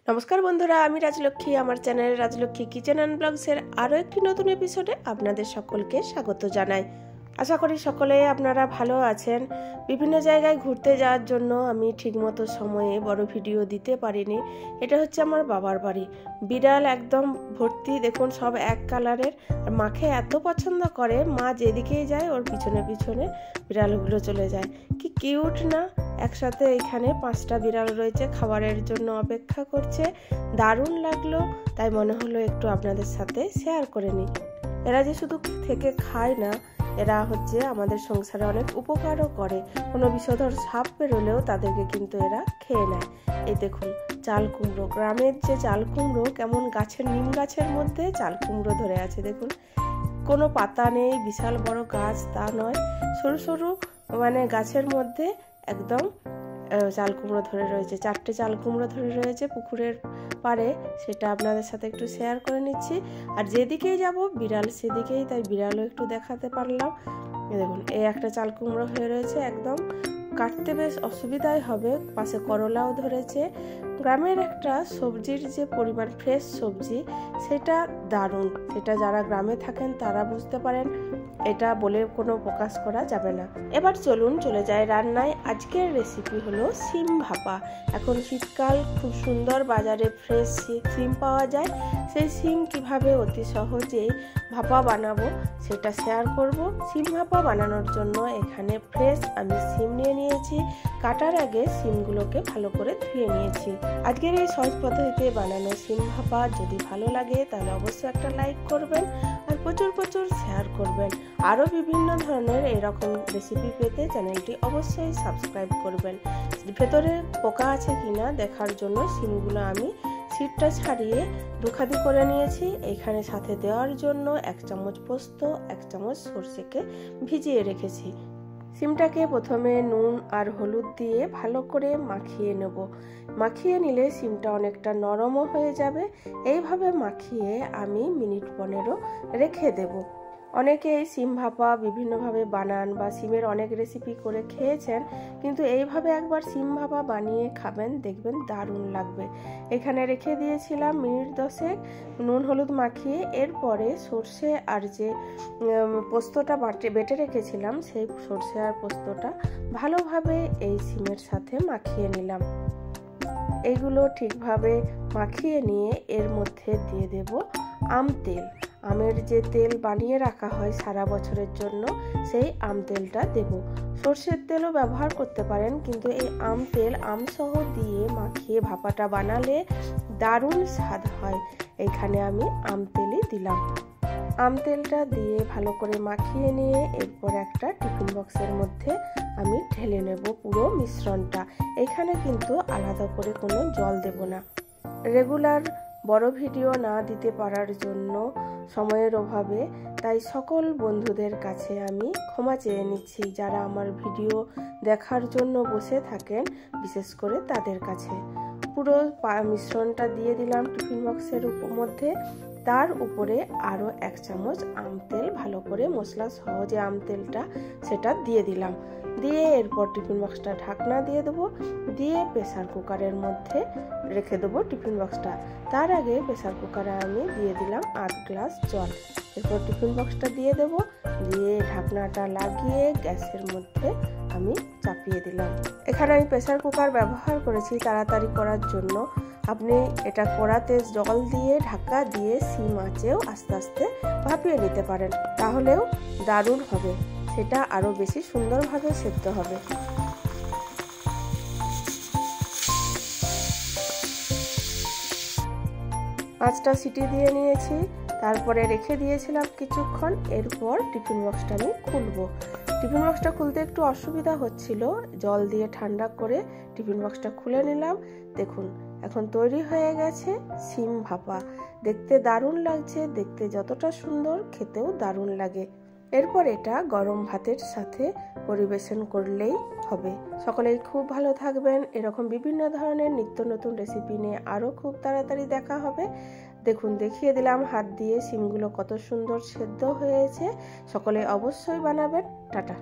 নমস্কার বন্ধুরা, আমি রাজলক্ষ্মী। আমার চ্যানেল রাজলক্ষ্মী কিচেন অ্যান্ড ব্লগসের আরও একটি নতুন এপিসোডে আপনাদের সকলকে স্বাগত জানাই। আশা করি সকলে আপনারা ভালো আছেন। বিভিন্ন জায়গায় ঘুরতে যাওয়ার জন্য আমি ঠিকমতো সময়ে বড় ভিডিও দিতে পারিনি। এটা হচ্ছে আমার বাবার বাড়ি। বিড়াল একদম ভর্তি, দেখুন সব এক কালারের। আর মাকে এত পছন্দ করে, মা যেদিকেই যায় ওর পিছনে পিছনে বিড়ালগুলো চলে যায়। কি কিউট না! একসাথে এখানে 5টা বিড়াল রয়েছে, খাবারের জন্য অপেক্ষা করছে। দারুণ লাগলো, তাই মনে হলো একটু আপনাদের সাথে শেয়ার করে নিই। এরা যে শুধু থেকে খায় না, এরা হচ্ছে আমাদের সংসারে অনেক উপকারও করে। কোনো বিষধর সাপ বেরোলেও তাদেরকে কিন্তু এরা খেয়ে নেয়। এই দেখুন চাল কুমড়ো, গ্রামের যে চাল কুমড়ো, কেমন গাছের নিম গাছের মধ্যে চাল কুমড়ো ধরে আছে দেখুন। কোনো পাতা নেই, বিশাল বড় গাছ তা নয়, সরু সরু গাছের মধ্যে একদম চাল কুমড়ো ধরে রয়েছে। 4টে চাল কুমড়ো ধরে রয়েছে পুকুরের পাড়ে, সেটা আপনাদের সাথে একটু শেয়ার করে নিচ্ছি। আর যেদিকেই যাব বিড়াল সেদিকেই, তাই বিড়ালও একটু দেখাতে পারলাম। দেখুন এই একটা চাল কুমড়ো হয়ে রয়েছে, একদম কাটতে বেশ অসুবিধাই হবে। পাশে করলাও ধরেছে। গ্রামের একটা সবজির যে পরিমাণ, ফ্রেশ সবজি, সেটা দারুণ। সেটা যারা গ্রামে থাকেন তারা বুঝতে পারেন, এটা বলে কোনো প্রকাশ করা যাবে না। এবার চলুন চলে যায় রান্নায়। আজকের রেসিপি হলো শিম ভাপা। এখন শীতকাল, খুব সুন্দর বাজারে ফ্রেশ শিম পাওয়া যায়। সেই শিম কিভাবে অতি সহজেই ভাপা বানাবো সেটা শেয়ার করব। শিম ভাপা বানানোর জন্য এখানে ফ্রেশ আমি শিম নিয়ে নিয়েছি। কাটার আগে শিমগুলোকে ভালো করে ধুয়ে নিয়েছি। আজকের এই সহজ পদ্ধতিতে বানানো শিম ভাপা যদি ভালো লাগে তাহলে অবশ্যই একটা লাইক করবেন আর প্রচুর প্রচুর শেয়ার করবেন। আরও বিভিন্ন ধরনের এরকম রেসিপি পেতে চ্যানেলটি অবশ্যই সাবস্ক্রাইব করবেন। ভেতরে পোকা আছে কিনা দেখার জন্য শিমগুলো আমি সিটটা ছাড়িয়ে দুখাদি করে নিয়েছি। এখানে সাথে দেওয়ার জন্য 1 চামচ পোস্ত, 1 চামচ সরষেকে ভিজিয়ে রেখেছি। শিমটাকে প্রথমে নুন আর হলুদ দিয়ে ভালো করে মাখিয়ে নেব। মাখিয়ে নিলে শিমটা অনেকটা নরমও হয়ে যাবে। এইভাবে মাখিয়ে আমি মিনিট 15 রেখে দেব। অনেকেই শিম ভাপা বিভিন্নভাবে বানান বা শিমের অনেক রেসিপি করে খেয়েছেন, কিন্তু এইভাবে একবার শিম ভাপা বানিয়ে খাবেন, দেখবেন দারুণ লাগবে। এখানে রেখে দিয়েছিলাম মিনিট 10 নুন হলুদ মাখিয়ে। এরপরে সর্ষে আর যে পোস্তটা বেটে রেখেছিলাম, সেই সর্ষে আর পোস্তটা ভালোভাবে এই শিমের সাথে মাখিয়ে নিলাম। এইগুলো ঠিকভাবে মাখিয়ে নিয়ে এর মধ্যে দিয়ে দেব আম তেল। আমের যে তেল বানিয়ে রাখা হয় সারা বছরের জন্য, সেই আম তেলটা দেব। সর্ষের তেলও ব্যবহার করতে পারেন, কিন্তু এই আম তেল আমসহ দিয়ে মাখিয়ে ভাপাটা বানালে দারুণ স্বাদ হয়। এইখানে আমি আম তেলই দিলাম। আম তেলটা দিয়ে ভালো করে মাখিয়ে নিয়ে এরপর একটা টিফিন বক্সের মধ্যে আমি ঢেলে নেব পুরো মিশ্রণটা। এখানে কিন্তু আলাদা করে কোনো জল দেব না। রেগুলার বড় ভিডিও না দিতে পারার জন্য সময়ের অভাবে, তাই সকল বন্ধুদের কাছে আমি ক্ষমা চেয়ে নিচ্ছি যারা আমার ভিডিও দেখার জন্য বসে থাকেন, বিশেষ করে তাদের কাছে। পুরো মিশ্রণটা দিয়ে দিলাম টিফিন বক্সের মধ্যে। তার উপরে আরও 1 চামচ আম তেল, ভালো করে মশলা সহ যে আম তেলটা, সেটা দিয়ে দিলাম। দিয়ে এরপর টিফিন বক্সটা ঢাকনা দিয়ে দেবো। দিয়ে প্রেসার কুকারের মধ্যে রেখে দেবো টিফিন বক্সটা। তার আগে প্রেসার কুকারে আমি দিয়ে দিলাম 8 গ্লাস জল। এরপর টিফিন বক্সটা দিয়ে দেবো। দিয়ে ঢাকনাটা লাগিয়ে গ্যাসের মধ্যে আমি চাপিয়ে দিলাম। এখানে আমি প্রেসার কুকার ব্যবহার করেছি তাড়াতাড়ি করার জন্য। আপনি এটা কড়াতে জল দিয়ে ঢাকা দিয়ে সিম আঁচেও আস্তে আস্তে ভাপিয়ে নিতে পারেন, তাহলেও দারুণ হবে। সেটা আরও বেশি সুন্দরভাবে সেদ্ধ হবে। 5টা সিটি দিয়ে নিয়েছি, তারপরে রেখে দিয়েছিলাম কিছুক্ষণ। এরপর টিফিন বক্সটা আমি খুলবো। টিফিন বক্সটা খুলতে একটু অসুবিধা হচ্ছিল, জল দিয়ে ঠান্ডা করে টিফিন বক্সটা খুলে নিলাম। দেখুন এখন তৈরি হয়ে গেছে শিম ভাপা। দেখতে দারুণ লাগছে, দেখতে যতটা সুন্দর খেতেও দারুণ লাগে। এরপর এটা গরম ভাতের সাথে পরিবেশন করলেই হবে। সকলেই খুব ভালো থাকবেন। এরকম বিভিন্ন ধরনের নিত্য নতুন রেসিপি নিয়ে আরও খুব তাড়াতাড়ি দেখা হবে। দেখুন দেখিয়ে দিলাম হাত দিয়ে শিমগুলো কত সুন্দর সেদ্ধ হয়েছে। সকলে অবশ্যই বানাবেন। টাটা।